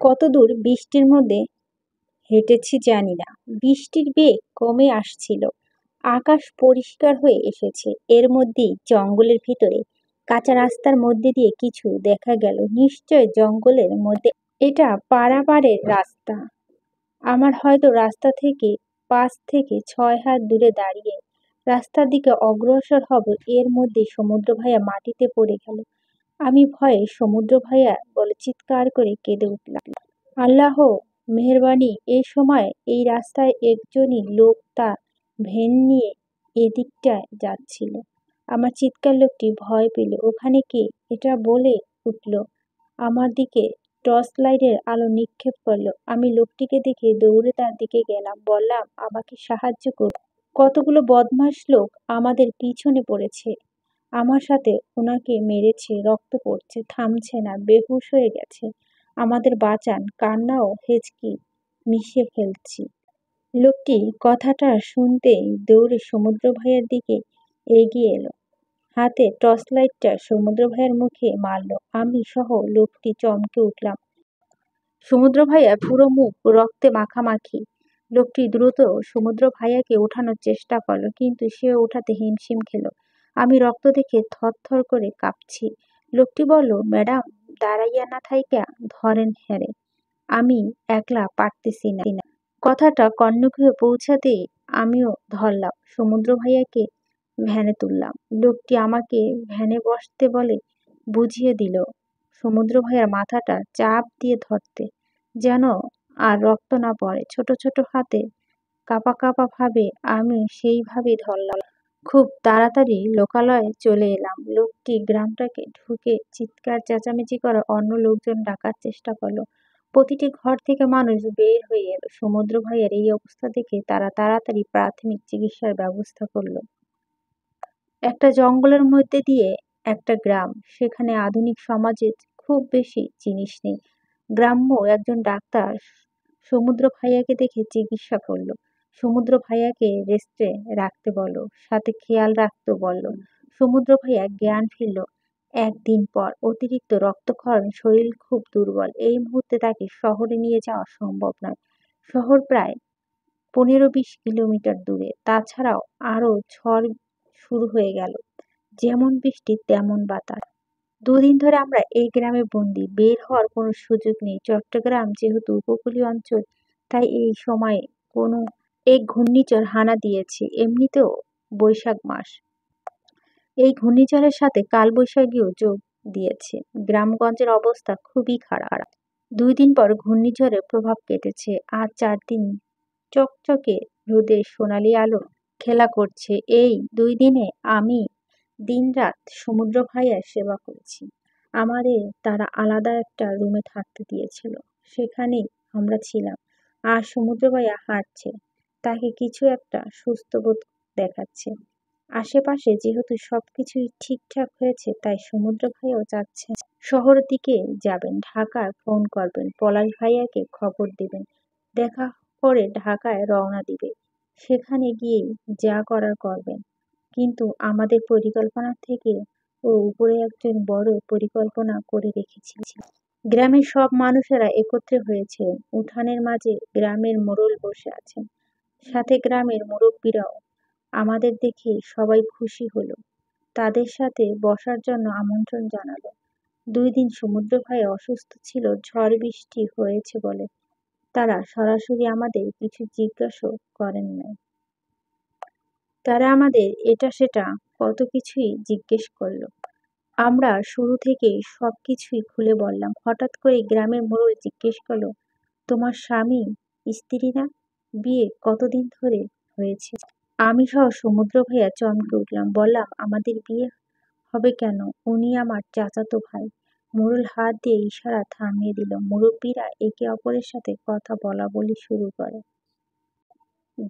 কতদূর বৃষ্টির মধ্যে হেঁটেছি জানি না। বৃষ্টির বেগ কমে আসছিল। আকাশ পরিষ্কার হয়ে এসেছে। এর মধ্যেই জঙ্গলের ভিতরে কাঁচা রাস্তার মধ্যে দিয়ে কিছু দেখা গেল। নিশ্চয় জঙ্গলের মধ্যে। এটা পারাপারের রাস্তা। আমার হয়তো রাস্তা থেকে 5 থেকে 6 হাত দূরে দাঁড়িয়ে রাস্তার দিকে অগ্রসর হব, এর মধ্যে সমুদ্র ভাইয়া মাটিতে পড়ে গেল। আমি ভয়ে সমুদ্র ভাইয়া বলে চিৎকার করে কেঁদে উঠলাম। আল্লাহ মেহেরবানি! এই সময় এই রাস্তায় একজনই লোক তার ভ্যান নিয়ে এদিকটায় যাচ্ছিল। আমার চিৎকার লোকটি ভয় পেল। ওখানে কে? এটা বলে উঠল আমার দিকে, টর্চ লাইটের আলো নিক্ষেপ করলো। আমি লোকটিকে দেখে দৌড়ে তার দিকে গেলাম, বললাম আমাকে সাহায্য করুন। কতগুলো বদমাশ লোক আমাদের পিছনে পড়েছে। আমার সাথে ওনাকে মেরেছে, রক্ত পড়ছে, থামছে না, বেহুশ হয়ে গেছে। আমাদের বাঁচান। কান্নাও হেঁচকি মিশিয়ে ফেলছি। লোকটি কথাটা শুনতেই দৌড়ে সমুদ্র ভাইয়ের দিকে এগিয়ে এলো। হাতে টর্চ লাইটটা সমুদ্র ভাইয়ের মুখে মারলো। আমি সহ লোকটি চমকে উঠলাম। সমুদ্র ভাইয়া পুরো মুখ রক্তে মাখামাখি। লোকটি দ্রুত সমুদ্র ভাইয়াকে ওঠানোর চেষ্টা করলো, কিন্তু সে ওঠাতে হিমশিম খেলো। আমি রক্ত দেখে থরথর করে কাঁপছি। লোকটি বলল, ম্যাডাম, দাঁড়াইয়া না থাইকা ধরেন হ্যারে, আমি একলা পারতেছি না। কথাটা কর্ণকুহে পৌঁছাতেই আমিও ধরলাম। সমুদ্র ভাইয়াকে ভ্যানে তুললাম। লোকটি আমাকে ভ্যানে বসতে বলে বুঝিয়ে দিল সমুদ্র ভাইয়ার মাথাটা চাপ দিয়ে ধরতে, যেন আর রক্ত না পড়ে। ছোট ছোট হাতে কাঁপা কাঁপা ভাবে আমি সেইভাবেই ধরলাম। খুব তাড়াতাড়ি লোকালয়ে চলে এলাম। লোকটি গ্রামটাকে ঢুকে চিৎকার চেঁচামেচি করে অন্য লোকজন ডাকার চেষ্টা করলো। প্রতিটি ঘর থেকে মানুষ বের হয়ে এলো। সমুদ্র ভাইয়ের এই অবস্থা দেখে তারা তাড়াতাড়ি প্রাথমিক চিকিৎসার ব্যবস্থা করলো। একটা জঙ্গলের মধ্যে দিয়ে একটা গ্রাম, সেখানে আধুনিক সমাজের খুব বেশি জিনিস নেই। গ্রাম্য একজন ডাক্তার সমুদ্র ভাইয়াকে দেখে চিকিৎসা করলো। সমুদ্র ভাইয়াকে রেস্টে রাখতে বলল, সাথে খেয়াল রাখতে বলল। সমুদ্র ভাইয়া জ্ঞান ফিরল 1 দিন পর। অতিরিক্ত রক্তক্ষরণ, শরীর খুব দুর্বল। এই মুহূর্তে তাকে শহরে নিয়ে যাওয়া সম্ভব নয়। শহর প্রায় 15-20 কিলোমিটার দূরে। তাছাড়াও আরো ঝড় শুরু হয়ে গেল। যেমন বৃষ্টি তেমন বাতাস। 2 দিন ধরে আমরা এই গ্রামে বন্দি। বের হওয়ার কোনো সুযোগ নেই। চট্টগ্রাম যেহেতু উপকূলীয় অঞ্চল, তাই এই সময়ে কোনো এক ঘূর্ণিঝড় হানা দিয়েছে। এমনিতেও বৈশাখ মাস। এই ঘূর্ণিঝড়ের সাথে কালবৈশাখীও যোগ দিয়েছে। গ্রামগঞ্জের অবস্থা খুবই খারাপ। 2 দিন পর ঘূর্ণিঝড়ের প্রভাব কেটেছে। আজ 4 দিন চকচকে রোদের সোনালি আলো খেলা করছে। এই 2 দিনে আমি দিনরাত সমুদ্র ভাইয়ার সেবা করেছি। আমাদের তারা আলাদা একটা রুমে থাকতে দিয়েছিল। সেখানেই আমরা ছিলাম। আর সমুদ্র ভাইয়া হাঁটছে। তাকে কিছু একটা সুস্থ বোধ দেখাচ্ছে। আশেপাশে যেহেতু সবকিছুই ঠিকঠাক হয়েছে, তাই সমুদ্র ভাইয়াও যাচ্ছেন। শহরের দিকে যাবেন, ঢাকায় ফোন করবেন, পলাশ ভাইয়াকে খবর দিবেন। দেখা করে ঢাকায় রওনা দিবে। সেখানে গিয়েই যা করার করবেন। কিন্তু আমাদের পরিকল্পনা থেকে ও উপরে একজন বড় পরিকল্পনা করে রেখেছি। গ্রামের সব মানুষেরা একত্রে হয়েছে। উঠানের মাঝে গ্রামের মোড়ল বসে আছেন, সাথে গ্রামের মুরব্বীরাও। আমাদের দেখে সবাই খুশি হলো। তাদের সাথে বসার জন্য আমন্ত্রণ জানালো। 2 দিন সমুদ্র ভাই অসুস্থ ছিল, ঝড় বৃষ্টি হয়েছে বলে তারা সরাসরি আমাদের কিছু জিজ্ঞাসাও করেন নাই। তারা আমাদের এটা সেটা কত কিছুই জিজ্ঞেস করলো। আমরা শুরু থেকেই সবকিছুই খুলে বললাম। হঠাৎ করে গ্রামের মোড়ল জিজ্ঞেস করলো, তোমার স্বামী স্ত্রী না? বিয়ে কতদিন ধরে হয়েছে? আমি সহ সমুদ্র ভাইয়া চমকে উঠলাম। বললাম, আমাদের বিয়ে হবে কেন? উনি আমার চাচাতো ভাই। মোড়ল হাত দিয়ে ইশারা থামিয়ে দিল। মুরব্বীরা একে অপরের সাথে কথা বলা বলি শুরু করে।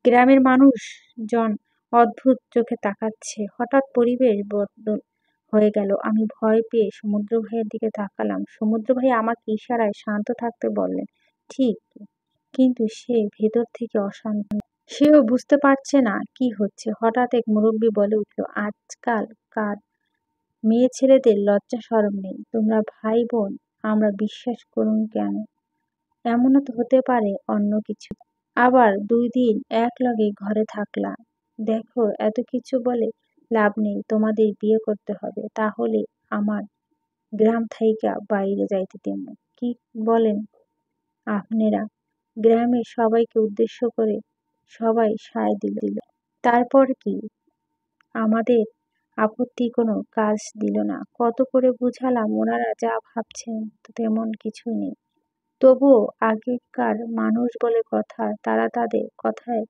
গ্রামের মানুষজন অদ্ভুত চোখে তাকাচ্ছে। হঠাৎ পরিবেশ বদল হয়ে গেল। আমি ভয় পেয়ে সমুদ্র ভাইয়ের দিকে তাকালাম। সমুদ্র ভাই আমাকে ইশারায় শান্ত থাকতে বললেন। ঠিক, কিন্তু সে ভেতর থেকে অশান্ত। সেও বুঝতে পারছে না কি হচ্ছে। হঠাৎ এক মুরব্বী বলে উঠল, আজকাল কার মেয়ে ছেলেদের লজ্জা শরম নেই। তোমরা ভাই বোন, আমরা বিশ্বাস করুন কেন? এমনও তো হতে পারে অন্য কিছু। আবার 2 দিন একলগে ঘরে থাকলা। দেখো, এত কিছু বলে লাভ নেই, তোমাদের বিয়ে করতে হবে, তাহলে আমার গ্রাম থাইকা বাইরে যাইতে দিমু। কি বলেন আপনেরা? গ্রামের সবাইকে উদ্দেশ্য করে সবাই সায় দিল। তারপর কি? আমাদের আপত্তি কোনো কাজ দিল না। কত করে বুঝালাম, ওনারা যা ভাবছেন তো তেমন কিছু নেই। তবুও আগেকার মানুষ বলে কথা, তারা তাদের কথায়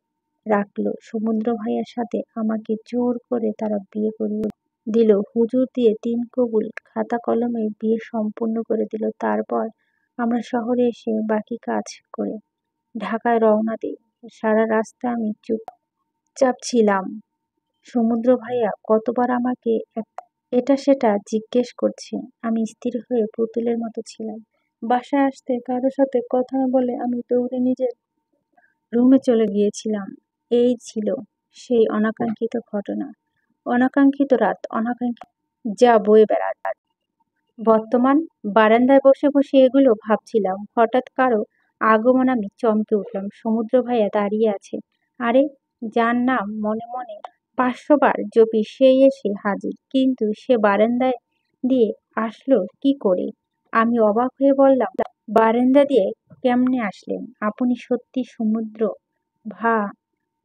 রাখলো। সমুদ্র ভাইয়ার সাথে আমাকে জোর করে তারা বিয়ে করিয়ে দিল। হুজুর দিয়ে 3 কবুল খাতা কলমে বিয়ে সম্পূর্ণ করে দিল। তারপর আমরা শহরে এসে বাকি কাজ করে ঢাকায় রওনা দিই। সারা রাস্তা আমি চুপচাপ ছিলাম। সমুদ্র ভাইয়া কতবার আমাকে এটা সেটা জিজ্ঞেস করছে। আমি স্থির হয়ে পুতুলের মতো ছিলাম। বাসায় আসতে কারো সাথে কথা না বলে আমি দৌড়ে নিজের রুমে চলে গিয়েছিলাম। এই ছিল সেই অনাকাঙ্ক্ষিত ঘটনা, অনাকাঙ্ক্ষিত রাত, অনাকাঙ্ক্ষিত যা বয়ে বেড়াত। বর্তমান বারান্দায় বসে বসে এগুলো ভাবছিলাম। হঠাৎ কারো আগমন আমি চমকে উঠলাম। সমুদ্র ভাইয়া দাঁড়িয়ে আছে। আরে, যার নাম মনে মনে 500 বার জপি সেই এসে হাজির। কিন্তু সে বারান্দায় দিয়ে আসলো কি করে? আমি অবাক হয়ে বললাম, বারান্দা দিয়ে কেমনে আসলেন? আপনি সত্যি সমুদ্র ভা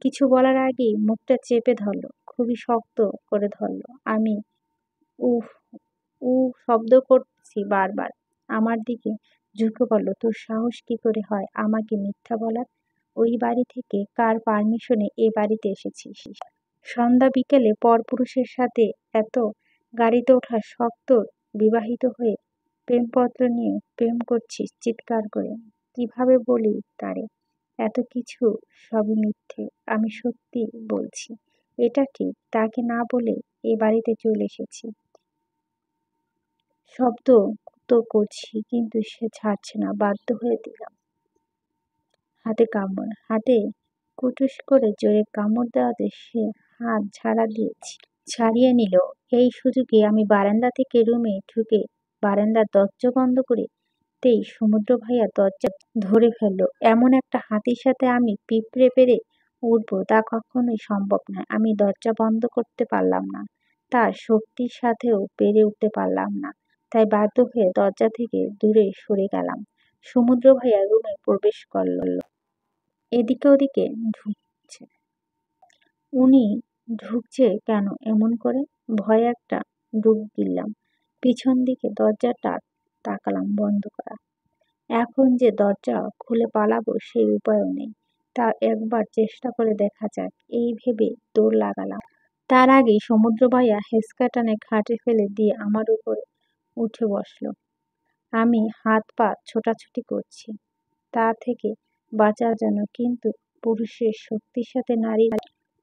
কিছু বলার আগেই মুখটা চেপে ধরলো, খুবই শক্ত করে ধরলো। আমি উফ শব্দ করছি বারবার। আমার দিকে ঝুঁকে পড়ল। তোর সাহস কি করে হয় আমাকে মিথ্যা বলার? ওই বাড়ি থেকে কার পারমিশনে এ বাড়িতে এসেছিস? সন্ধ্যা বিকেলে পরপুরুষের সাথে এত গাড়িতে ওঠা শখ তোর? বিবাহিত হয়ে প্রেমপত্র নিয়ে প্রেম করছিস চিৎকার করে? কিভাবে বলি তারে এত কিছু? সবই মিথ্যে, আমি সত্যি বলছি। এটা ঠিক, তাকে না বলে এ বাড়িতে চলে এসেছি। শব্দ তো করছি কিন্তু সে ছাড়ছে না। বাধ্য হয়ে দিলাম হাতে কামড়। হাতে কুটুস করে জোরে কামড় দেওয়াতে সে হাত ছাড়িয়ে নিল। এই সুযোগে আমি বারান্দা থেকে রুমে ঢুকে বারান্দার দরজা বন্ধ করে তেই সমুদ্র ভাইয়া দরজা ধরে ফেললো। এমন একটা হাতির সাথে আমি পিঁপড়ে পেরে উঠবো তা কখনোই সম্ভব নয়। আমি দরজা বন্ধ করতে পারলাম না, তার শক্তির সাথেও পেরে উঠতে পারলাম না। তাই বাধ্য হয়ে দরজা থেকে দূরে সরে গেলাম। সমুদ্র ভাইয়া রুমে প্রবেশ করল। এদিকে ওদিকে ঢুকছে। উনি ঢুকছে কেন এমন করে? ভয়ে একটা ডুব দিলাম। পিছন দিকে দরজাটা তাকালাম, বন্ধ করা। এখন যে দরজা খুলে পালাবো সেই উপায়ও নেই। তা একবার চেষ্টা করে দেখা যাক, এই ভেবে দৌড় লাগালাম। তার আগেই সমুদ্র ভাইয়া হেঁচকা টানে খাটে ফেলে দিয়ে আমার উপরে উঠে বসলো। আমি হাত পা ছোটাছুটি করছি তা থেকে বাঁচার জন্য, কিন্তু পুরুষের শক্তির সাথে নারী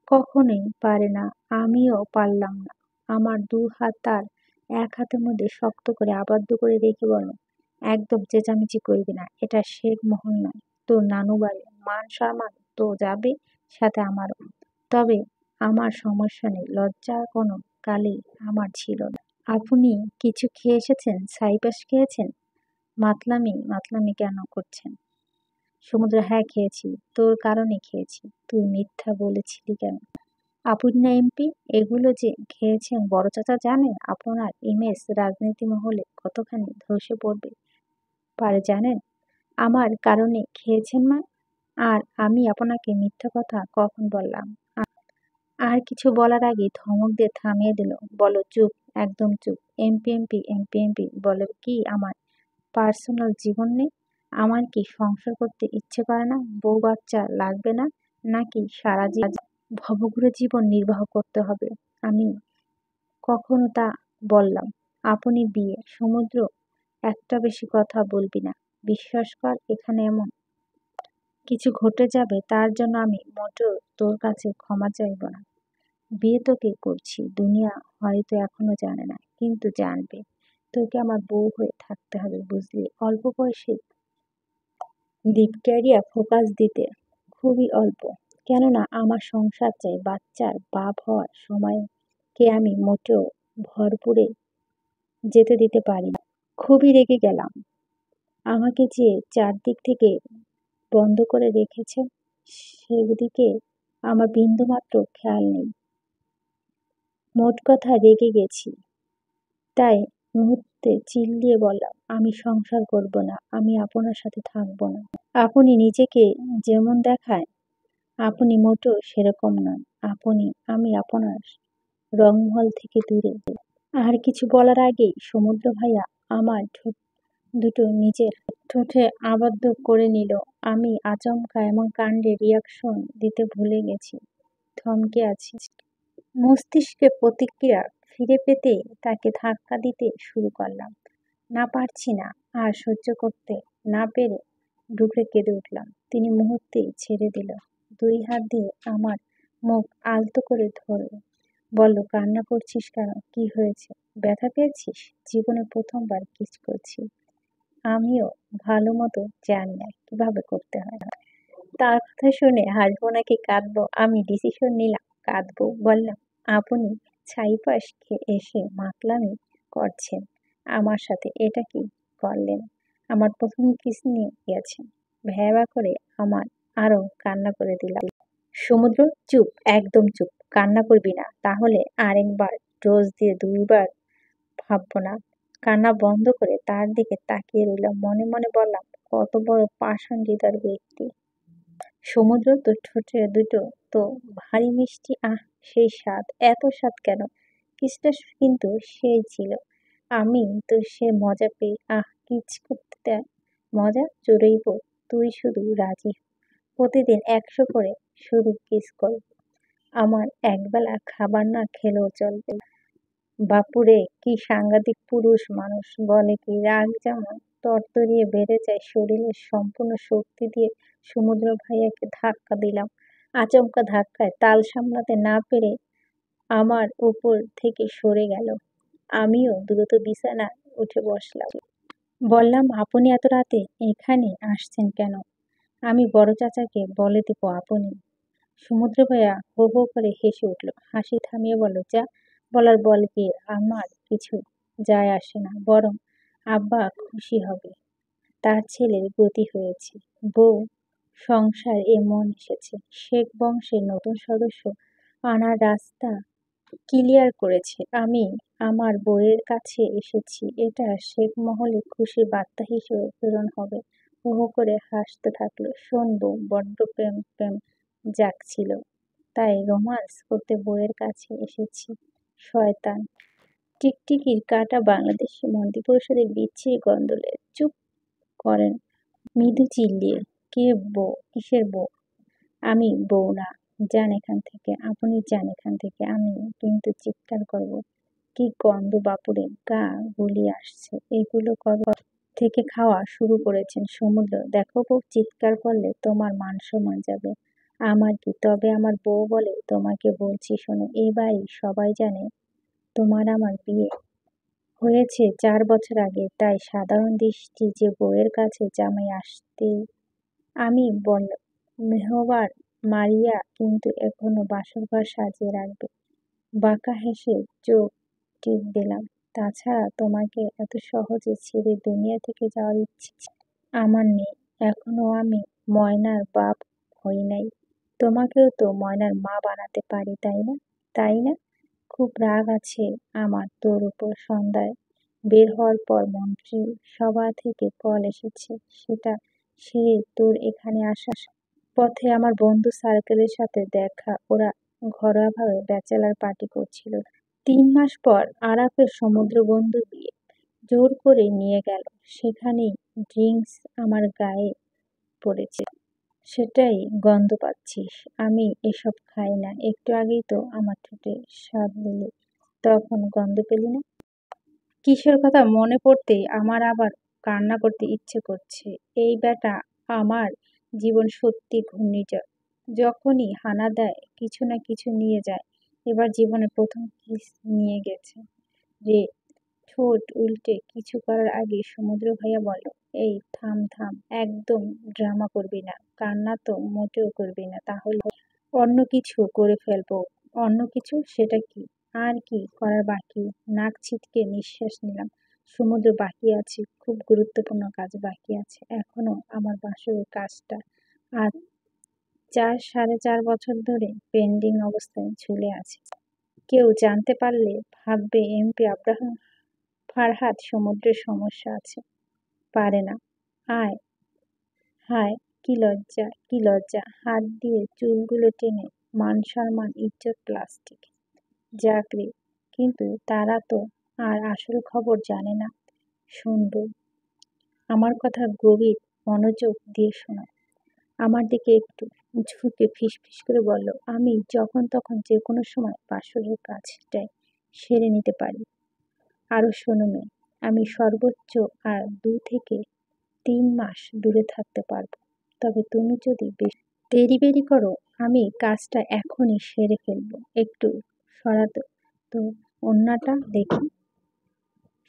কখনোই পারে না। আমিও পারলাম না। আমার 2 হাত তার এক হাতের মধ্যে শক্ত করে আবদ্ধ করে রেখে বলল, একদম চেঁচামেচি করবি না। এটা শেখ মহল নয়, তোর নানু বাড়ি। মান সম্মান তো যাবে, সাথে আমারও। তবে আমার সমস্যা নেই, লজ্জা কোনো কালেই আমার ছিল না। আপনি কিছু খেয়ে এসেছেন? ছাইপাশ খেয়েছেন? মাতলামি কেন করছেন? সমুদ্র, হ্যাঁ খেয়েছি, তোর কারণে খেয়েছি। তুই মিথ্যা বলেছিলি কেন? আপনি না এমপি, এগুলো যে খেয়েছেন বড় চাচা জানে আপনার ইমেজ রাজনীতি মহলে কতখানি ধসে পড়বে পারে জানেন? আমার কারণে খেয়েছেন আর আমি আপনাকে মিথ্যা কথা কখন বললাম? আর কিছু বলার আগে ধমক দিয়ে থামিয়ে দিল। বলো চুপ, একদম চুপ। এমপি বলে কি আমার পার্সোনাল জীবন নেই? আমার কি সংসার করতে ইচ্ছে করে না? বউ বাচ্চা লাগবে না? নাকি সারা ভবঘুরে জীবন নির্বাহ করতে হবে? আমি কখনো তা বললাম? আপনি বিয়ে সমুদ্র, একটা বেশি কথা বলবি না। বিশ্বাস কর, এখানে এমন কিছু ঘটে যাবে তার জন্য আমি মোটেও তোর কাছে ক্ষমা চাইব না। বিয়ে তোকে করছি, দুনিয়া হয়তো এখনো জানে না, কিন্তু জানবে। তোকে আমার বউ হয়ে থাকতে হবে, বুঝলি? অল্প বয়সে দিক ক্যারিয়ার ফোকাস দিতে খুবই অল্প। কেননা আমার সংসার চাই, বাচ্চার বাপ হওয়ার সময়কে আমি মোটেও ভরপুরে যেতে দিতে পারি না। খুবই রেগে গেলাম। আমাকে যে চারদিক থেকে বন্ধ করে রেখেছেন সেদিকে আমার বিন্দুমাত্র খেয়াল নেই। মোট কথা রেগে গেছি, তাই মুহূর্তে চিল্লিয়ে বললাম, আমি সংসার করব না, আমি আপনার সাথে থাকব না। আপনি নিজেকে যেমন দেখায় আপনি মোটেও সেরকম নন। আমি আপনার রংমহল থেকে দূরে। আর কিছু বলার আগেই সমুদ্র ভাইয়া আমার ঠোঁট দুটো নিজের ঠোঁটে আবদ্ধ করে নিল। আমি আচমকা এমন কাণ্ডে রিয়াকশন দিতে ভুলে গেছি, থমকে আছি। মস্তিষ্কে প্রতিক্রিয়া ফিরে পেতে তাকে ধাক্কা দিতে শুরু করলাম। না পারছি না, আর সহ্য করতে না পেরে ডুকরে কেঁদে উঠলাম। তিনি মুহূর্তেই ছেড়ে দিল। দুই হাত দিয়ে আমার মুখ আলতো করে ধরল, বলল, কান্না করছিস কেন? কি হয়েছে? ব্যথা পেয়েছিস? জীবনে প্রথমবার কিস করছি। আমিও ভালো মতো জানি না কিভাবে করতে হয়। তার কথা শুনে হাসবো নাকি কাঁদবো, আমি ডিসিশন নিলাম কাঁদবো। বললাম, আপনি ছাইপাশ খেয়ে এসে মাতলামি করছেন আমার সাথে, এটা কি করলেন? আমার প্রথম কিস নিয়ে গেছেন। ভ্যাবা করে আমার আরো কান্না করে দিলাম। সমুদ্র, চুপ, একদম চুপ, কান্না করবি না। তাহলে আরেকবার ডোজ দিয়ে দুইবার ভাববো না। কান্না বন্ধ করে তার দিকে তাকিয়ে রইলাম। মনে মনে বললাম, কত বড় পাষাণ হৃদয়ের ব্যক্তি। সমুদ্র, তোর ঠোঁটে দুটো তো ভারী মিষ্টি। আহ, সেই স্বাদ! এত স্বাদ কেন? কিসটা কিন্তু সেই ছিল। আমি তো সে মজা পেয়ে কিচ করতে দেয়। মজা চড়ইব, তুই শুধু রাজি হ। প্রতিদিন 100 করে শুধু কিস কর। আমার একবেলা খাবার না খেলেও চলবে। বাপুরে, কি সাংঘাতিক পুরুষ মানুষ! বলে কি, রাগ যেমন তরতরিয়ে বেড়ে যায় শরীরের সম্পূর্ণ শক্তি দিয়ে সমুদ্র ভাইয়াকে ধাক্কা দিলাম। আচমকা ধাক্কায় তাল সামলাতে না পেরে আমার উপর থেকে সরে গেল। আমিও দ্রুত বিছানায় উঠে বসলাম। বললাম, আপনি এত রাতে এখানে আসছেন কেন? আমি বড় চাচাকে বলে দেব আপনি। সমুদ্র ভাইয়া হো হো করে হেসে উঠল। হাসি থামিয়ে বলল, যা বলার বল গিয়ে, আমার কিছু যায় আসে না, বরং আব্বা খুশি হবে। তার ছেলের গতি হয়েছে, বউ সংসার এ মন এসেছে, শেখ বংশের নতুন সদস্য আনার রাস্তা ক্লিয়ার করেছে। আমি আমার বউয়ের কাছে এসেছি, এটা শেখ মহলে খুশির বার্তা হিসেবে প্রেরণ হবে। হো হো করে হাসতে থাকলো। শোন বউ, বড্ড প্রেম প্রেম জাগছিল, তাই রোমান্স করতে বউয়ের কাছে এসেছি। শয়তান টিকটিকির কাঁটা বাংলাদেশি মন্ত্রী পরিষদের বিচ্ছিরি গন্ডলে চুপ করেন মৃদু চিল্লিয়ে। কে বউ? কিসের বউ? আমি বউ না। যান এখান থেকে, আপনি যান এখান থেকে। আমি কিন্তু চিৎকার করব। কি গন্ধ বাপুরে, গা গুলিয়ে আসছে। এগুলো কবে থেকে খাওয়া শুরু করেছেন? সমুদ্র, দেখো বউ, চিৎকার করলে তোমার মান সম্মান যাবে। আমার কি? তবে আমার বউ বলে তোমাকে বলছি শোনো, এ বাড়ি সবাই জানে তোমার আমার বিয়ে হয়েছে 4 বছর আগে, তাই সাধারণ দৃষ্টি যে বউয়ের কাছে জামাই আসতে। আমি বল মেহবার মারিয়া কিন্তু এখনো বাসরঘর সাজিয়ে রাখবে। বাঁকা হেসে চোখ টিপ দিলাম। তাছাড়া তোমাকে এত সহজে ছেড়ে দুনিয়া থেকে যাওয়ার ইচ্ছে আমার নেই। এখনো আমি ময়নার বাপ হই নাই। তোমাকেও তো ময়নার মা বানাতে পারি, তাই না? তাই না? খুব রাগ আছে আমার তোর উপর। সন্ধ্যায় বের হওয়ার পর মন্ত্রী সভা থেকে কল এসেছে, সেটা সে তোর এখানে আসার পথে আমার বন্ধু সার্কেলের সাথে দেখা। ওরা ঘরোয়াভাবে ব্যাচেলার পার্টি করছিল। 3 মাস পর আরাফের সমুদ্র বন্ধু বিয়ে, জোর করে নিয়ে গেল। সেখানেই ড্রিঙ্কস আমার গায়ে পড়েছে, সেটাই গন্ধ পাচ্ছিস। আমি এসব খাই না। একটু আগেই তো আমার ঠোঁটে স্বাদ নিলি, তখন গন্ধ পেলি না? কিসের কথা মনে পড়তেই আমার আবার কান্না করতে ইচ্ছে করছে। এই ব্যাটা আমার জীবন সত্যি ঘূর্ণিঝড়। যখনই হানা দেয় কিছু না কিছু নিয়ে যায়। এবার জীবনে প্রথম কিস নিয়ে গেছে রে। ঠোঁট উল্টে কিছু করার আগে সমুদ্র ভাইয়া বলল, এই থাম থাম, একদম ড্রামা করবি না, কান্না তো মোটেও করবি না। তাহলে অন্য কিছু করে ফেলবো। অন্য কিছু? সেটা কি? আর কি করার বাকি? নাক ছিটকে নিঃশ্বাস নিলাম। সমুদ্র বাকি আছে, খুব গুরুত্বপূর্ণ কাজ বাকি আছে এখনো। আমার বাসরের কাজটা আজ 4-4.5 বছর ধরে পেন্ডিং অবস্থায় ঝুলে আছে। কেউ জানতে পারলে ভাববে এমপি আব্রাহাম ফারহাদ সমুদ্রের সমস্যা আছে, পারে না। আয় হায়, কি লজ্জা, কি লজ্জা! হাত দিয়ে চুলগুলো টেনে মান সম্মান ইজ্জত প্লাস্টিক। যাক রে, কিন্তু তারা তো আর আসল খবর জানে না। শুনবো, আমার কথা গভীর মনোযোগ দিয়ে শোনো। আমার দিকে একটু ঝুঁকে ফিসফিস করে বলল, আমি যখন তখন যে কোনো সময় বাসরের কাজটাই সেরে নিতে পারি। আরো শোনো মেয়ে, আমি সর্বোচ্চ আর 2 থেকে 3 মাস দূরে থাকতে পারবো। তবে তুমি যদি বেশি দেরি করো, আমি কাজটা এখনই সেরে ফেলবো। একটু সরাতো তো ওড়নাটা দেখি।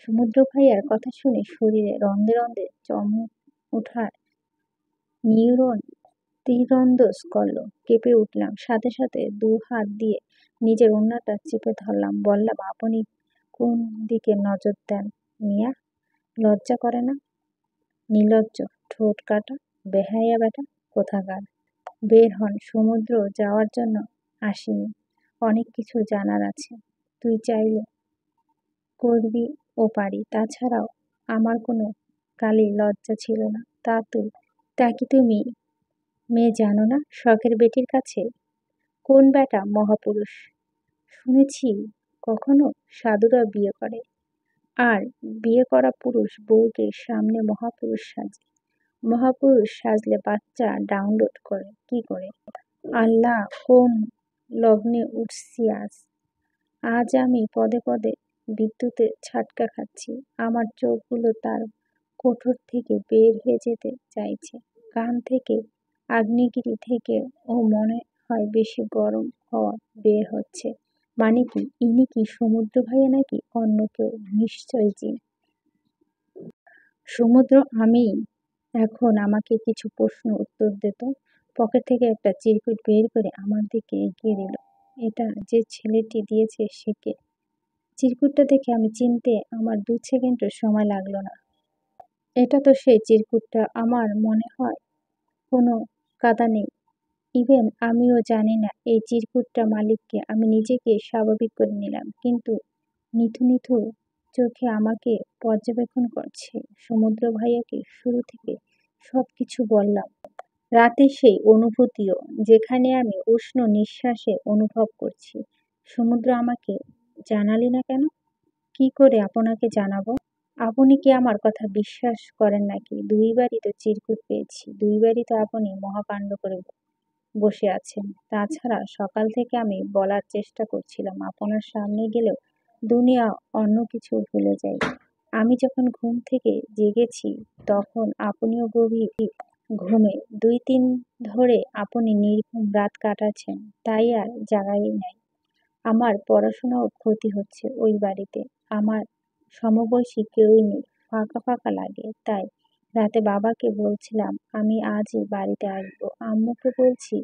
সমুদ্র ভাইয়ার কথা শুনে শরীরে রন্ধে রন্ধে চমক ওঠার নিউরন তীরন্দাজ করলো। কেঁপে উঠলাম, সাথে সাথে 2 হাত দিয়ে নিজের ওড়নাটা চেপে ধরলাম। বললাম, আপনি কোন দিকে নজর দেন মিয়া? লজ্জা করে না? নির্লজ্জ, ঠোঁট কাটা, বেহায়া বেটা কোথাকার! বের হন। সমুদ্র যাওয়ার জন্য আসিনি, অনেক কিছু জানার আছে। তুই চাইলে করবি ও পারি। তাছাড়াও আমার কোনো কালেই লজ্জা ছিল না। তা কি তুমি মেয়ে জানো না? শখের বেটির কাছে কোন বেটা মহাপুরুষ? শুনেছি কখনো সাধুরা বিয়ে করে, আর বিয়ে করা পুরুষ বউকে সামনে মহাপুরুষ সাজে। মহাপুরুষ সাজলে বাচ্চা ডাউনলোড করে কি করে? আল্লাহ, কোন লগ্নে উঠছি আজ! আজ আমি পদে পদে বিদ্যুতের ঝাটকা খাচ্ছি। আমার চোখগুলো তার কোঠর থেকে বের হয়ে যেতে চাইছে। কান থেকে, আগ্নেয়গিরি থেকে ও মনে হয় বেশি গরম হওয়া বের হচ্ছে। মানে কি, ইনি কি সমুদ্র ভাইয়া নাকি অন্য কেউ? নিশ্চয় জি। সমুদ্র আমিই। এখন আমাকে কিছু প্রশ্ন উত্তর দিত। পকেট থেকে একটা চিরকুট বের করে আমার দিকে এগিয়ে দিল। এটা যে ছেলেটি দিয়েছে সে কে? চিরকুটটা দেখে আমি চিনতে আমার 2 সেকেন্ডও সময় লাগলো না। এটা তো সেই চিরকুটটা। আমার মনে হয় কোনো কাদা নেই। ইভেন আমিও জানি না এই চিরকুটটা মালিককে। আমি নিজেকে স্বাভাবিক করে নিলাম, কিন্তু নিথু নিথু চোখে আমাকে পর্যবেক্ষণ করছে সমুদ্র ভাইয়াকে শুরু থেকে সবকিছু বললাম। রাতে সেই অনুভূতিও, যেখানে আমি উষ্ণ নিঃশ্বাসে অনুভব করছি। সমুদ্র, আমাকে জানালি না কেন? কি করে আপনাকে জানাবো? আপনি কি আমার কথা বিশ্বাস করেন নাকি? 2বারই তো চিরকুট পেয়েছি, 2বারই তো আপনি মহাকাণ্ড করে বসে আছেন। তাছাড়া সকাল থেকে আমি বলার চেষ্টা করছিলাম, আপনার সামনে গেলেও দুনিয়া অন্য কিছু ভুলে যাই। আমি যখন ঘুম থেকে জেগেছি তখন আপনিও গভীর ঘুমে। 2-3 ধরে আপনি নির্ঘুম রাত কাটাচ্ছেন, তাই আর জাগাই নাই। আমার পড়াশোনাও ক্ষতি হচ্ছে ওই বাড়িতে। আমার সমবয়সী কেউই নেই, ফাঁকা ফাঁকা লাগে। তাই রাতে বাবাকে বলছিলাম আমি আজই বাড়িতে আসবো। আম্মুকে বলছি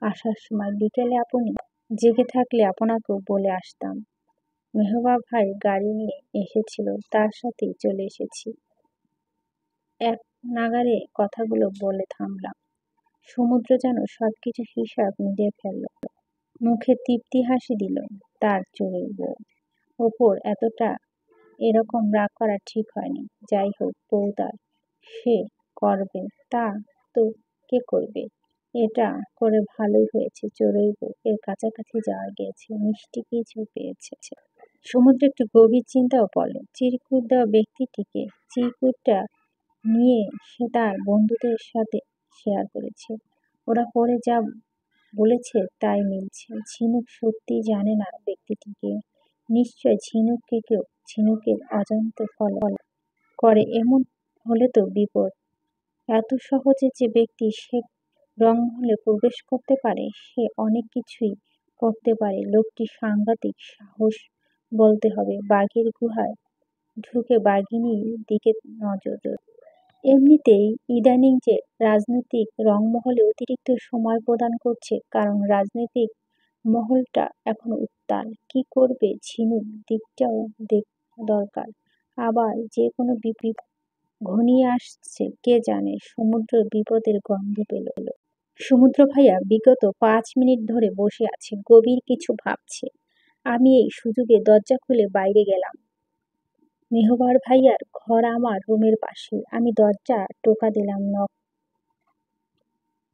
আসার সময় বিকেলে আপনি জেগে থাকলে আপনাকেও বলে আসতাম। মেহবা ভাই গাড়ি নিয়ে এসেছিল, তার সাথেই চলে এসেছি। এক নাগাড়ে কথাগুলো বলে থামলাম। সমুদ্র যেন সবকিছু হিসাব মিলিয়ে ফেলল। মুখে তৃপ্তি হাসি দিল। তার চোরের বউ ওপর এরকম রাগ করা ঠিক হয়নি। যাই হোক, বউ তার, সে করবে। তা তো কে করবে? এটা করে ভালোই হয়েছে, চোরের বউ এর কাছাকাছি যাওয়া গিয়েছে, মিষ্টি কিছু পেয়েছে। সমুদ্র একটু গভীর চিন্তাও পড়ল। চিরকুট দেওয়া ব্যক্তিটিকে, চিরকুটটা নিয়ে সে তার বন্ধুদের সাথে শেয়ার করেছে। ওরা পরে যা বলেছে তাই মিলছে। ঝিনুক সত্যিই জানে না ব্যক্তিটিকে। নিশ্চয় ঝিনুককে কেউ ঝিনুকের অজান্তে ফলো করে। এমন হলে তো বিপদ। এত সহজে যে ব্যক্তি সে রংমহলে প্রবেশ করতে পারে, সে অনেক কিছুই করতে পারে। লোকটি সাংঘাতিক সাহস বলতে হবে। বাঘের গুহায় ঢুকে বাঘিনীর দিকে নজর। এমনিতেই ইদানিং যে রাজনৈতিক রংমহলে অতিরিক্ত সময় প্রদান করছে, কারণ রাজনৈতিক মহলটা এখন উত্তাল। কি করবে ঝিনুক, দিকটাও দরকার। আবার যে কোনো বিপদ ঘনিয়ে আসছে কে জানে। সমুদ্র বিপদের গন্ধ পেল। সমুদ্র ভাইয়া বিগত 5 মিনিট ধরে বসে আছে, গভীর কিছু ভাবছে। আমি এই সুযোগে দরজা খুলে বাইরে গেলাম। মেহবার ভাইয়ার ঘর আমার রুমের পাশে। আমি দরজা টোকা দিলাম, নক।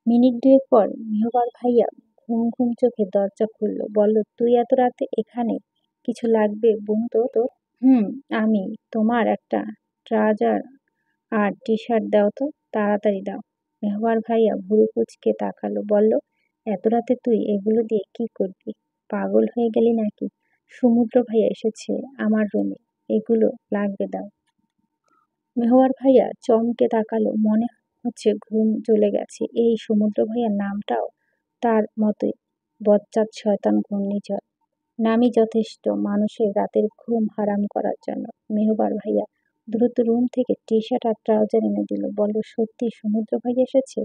মিনিট দুয়েক পর মেহবার ভাইয়া ঘুম ঘুম চোখে দরজা খুলল, বলল, তুই এত রাতে এখানে? কিছু লাগবে বোন তোর? হুম। আমি তোমার একটা ট্রাউজার আর টি শার্ট দাও তো, তাড়াতাড়ি দাও। মেহবার ভাইয়া ভুরু কুঁচকে তাকালো, বলল, এত রাতে তুই এগুলো দিয়ে কি করবি? পাগল হয়ে গেলি নাকি? সমুদ্র ভাইয়া এসেছে আমার রুমে, এগুলো লাগবে, দাও। মেহবার ভাইয়া চমকে তাকালো, মনে হচ্ছে ঘুম চলে গেছে। এই সমুদ্র ভাইয়ার নামটাও তার মতোই বজ্জাত শয়তান ঘূর্ণিঝড়। নামই যথেষ্ট মানুষের রাতের ঘুম হারাম করার জন্য। মেহবার ভাইয়া দ্রুত রুম থেকে টি শার্ট আর ট্রাউজার এনে দিল, বলল, সত্যি সমুদ্র ভাইয়া এসেছে?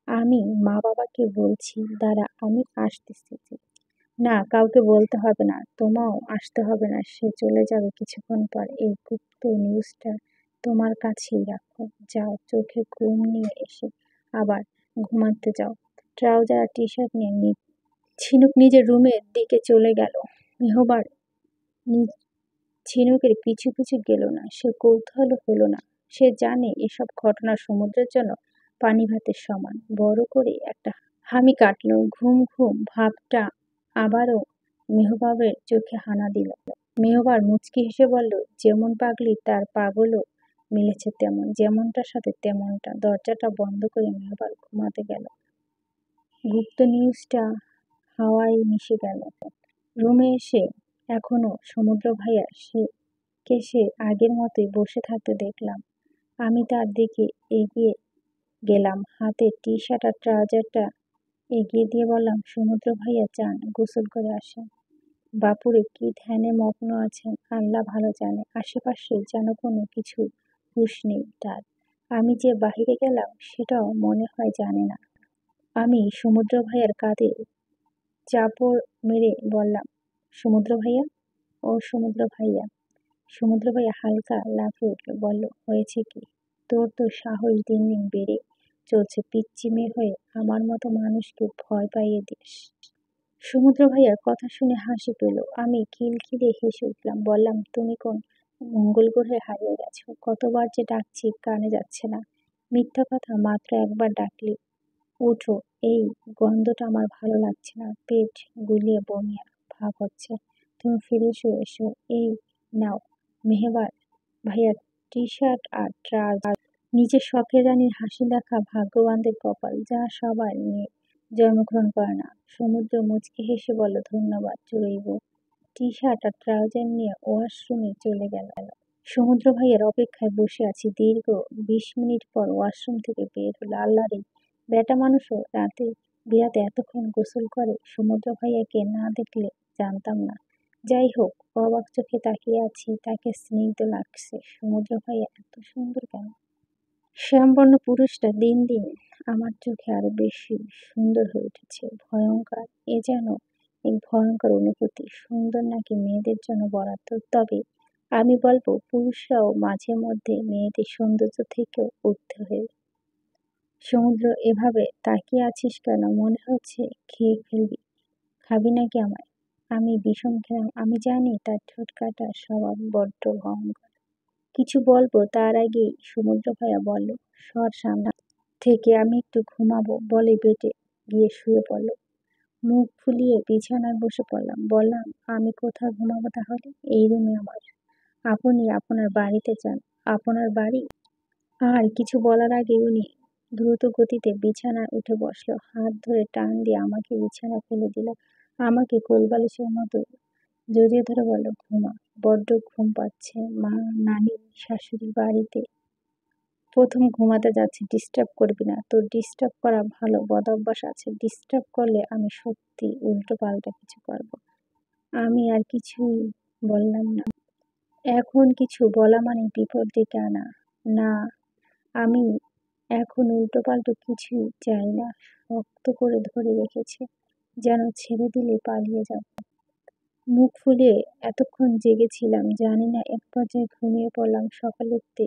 আমি মা বাবাকে বলছি, দাঁড়া আমি আসতেছি। না, কাউকে বলতে হবে না, তোমাও আসতে হবে না, সে চলে যাবে কিছুক্ষণ পর। এই গুপ্ত নিউজটা তোমার কাছেই রাখো। যাও, চোখে ঘুম নিয়ে এসে আবার ঘুমাতে যাও। ট্রাউজার আর টি শার্ট নিয়ে ঝিনুক নিজের রুমের দিকে চলে গেল। মেহবার ঝিনুকের পিছু পিছু গেল না। সে কৌতূহল হলো না। সে জানে এসব ঘটনা সমুদ্রের জন্য পানি ভাতের সমান। বড় করে একটা হামি কাটল। ঘুম ঘুম ভাবটা আবারও মেহবাবের চোখে হানা দিল। মেহবার মুচকি হেসে বলল, যেমন পাগলি তার পাগলও মিলেছে তেমন, যেমনটার সাথে তেমনটা। দরজাটা বন্ধ করে মেহবার ঘুমাতে গেল। গুপ্ত নিউজটা হাওয়ায় মিশে গেল। রুমে এসে এখনো সমুদ্র ভাইয়া সে আগের মতোই বসে থাকতে দেখলাম। আমি তার দিকে এগিয়ে গেলাম, হাতে টি শার্ট আর ট্রাউজারটা এগিয়ে দিয়ে বললাম, সমুদ্র ভাইয়া চান গোসল করে আসেন। বাপুরে কি ধ্যানে মগ্ন আছেন আল্লাহ ভালো জানে। আশেপাশে যেন কোনো কিছু হুঁশ নেই তার। আমি যে বাহিরে গেলাম সেটাও মনে হয় জানে না। আমি সমুদ্র ভাইয়ার কাঁধে চাপড় মেরে বললাম, সমুদ্র ভাইয়া, ও সমুদ্র ভাইয়া। সমুদ্র ভাইয়া হালকা লাফিয়ে উঠল, বলল, হয়েছে কি? তোর তো সাহস দিন দিন বেড়ে চলছে, পিচ্চি মেয়ে হয়ে আমার মতো মানুষকে ভয় পাইয়ে দিস। সমুদ্র ভাইয়ার কথা শুনে হাসি পেল। আমি খিলখিলে হেসে উঠলাম, বললাম, তুমি কোন মঙ্গল গ্রহে হারিয়ে গেছো? কতবার যে ডাকছি কানে যাচ্ছে না। মিথ্যা কথা, মাত্র একবার ডাকলে ওঠো। এই গন্ধটা আমার ভালো লাগছে না, পেট গুলিয়ে বমি ভাব হচ্ছে। তুমি ফিরে এসো। এই নাও মেহবার ভাইয়ার টি শার্ট আর ট্রাউজার। নিজের শখের রানীর হাসি দেখা ভাগ্যবানদের কপাল, যা সবাই নিয়ে জন্মগ্রহণ করে না। সমুদ্র মুচকি হেসে বলল, ধন্যবাদ জুড়ইব। টি শার্ট আর ট্রাউজার নিয়ে ওয়াশরুমে চলে গেল। সমুদ্র ভাইয়ের অপেক্ষায় বসে আছি। দীর্ঘ 20 মিনিট পর ওয়াশরুম থেকে বের হলো। আল্লাহ রে, বেটা মানুষও বিরাতে এতক্ষণ গোসল করে? সমুদ্র ভাইয়াকে না দেখলে জানতাম না। যাই হোক, অবাক চোখে তাকিয়ে আছি। তাকে স্নিগ্ধ লাগছে। সমুদ্র ভাইয়া এত সুন্দর কেন? শ্যামবর্ণ পুরুষটা দিন দিন আমার চোখে আরো বেশি সুন্দর হয়ে উঠেছে। ভয়ঙ্কর, এ যেন এক ভয়ঙ্কর অনুভূতি। সুন্দর নাকি মেয়েদের জন্য বরাদ্দ? তবে আমি বলবো, পুরুষরাও মাঝে মধ্যে মেয়েদের সৌন্দর্য থেকেও ঊর্ধ্বে হয়ে। সমুদ্র, এভাবে তাকিয়ে আছিস কেন? মনে হচ্ছে খেয়ে ফেলবি। খাবি নাকি আমায়? আমি বিষম খেলাম। আমি জানি তার ঠোঁট কাটা স্বভাব বড্ড ভয়ঙ্কর। কিছু বলবো তার আগেই সমুদ্র ভাইয়া বলল, সর সামনে থেকে, আমি একটু ঘুমাবো। বলে বেটে গিয়ে শুয়ে পড়ল। মুখ ফুলিয়ে বিছানায় বসে পড়লাম। বললাম, আমি কোথায় ঘুমাবো তাহলে? এই রুমে আমার। আপনি আপনার বাড়িতে যান। আপনার বাড়ি? আর কিছু বলার আগে উনি দ্রুত গতিতে বিছানায় উঠে বসলো। হাত ধরে টান দিয়ে আমাকে বিছানায় ফেলে দিল। আমাকে কোলবালিশের মতো জড়িয়ে ধরে বলল, ঘুমা, বড্ড ঘুম পাচ্ছে। মা, নানি, শাশুড়ি বাড়িতে প্রথম ঘুমাতে যাচ্ছি, ডিস্টার্ব করবি না। তোর ডিস্টার্ব করা ভালো, বদঅভ্যাস আছে। ডিস্টার্ব করলে আমি সত্যি উল্টো পাল্টা কিছু করবো। আমি আর কিছুই বললাম না। এখন কিছু বলা মানে বিপদ ডেকে আনা। না, আমি এখন উল্টোপাল্টো কিছুই চাই না। শক্ত করে ধরে রেখেছে, যেন ছেড়ে দিলে পালিয়ে যাব। মুখ ফুলিয়ে এতক্ষণ জেগেছিলাম জানি না, এক পর্যায়ে ঘুমিয়ে পড়লাম। সকালে উঠতে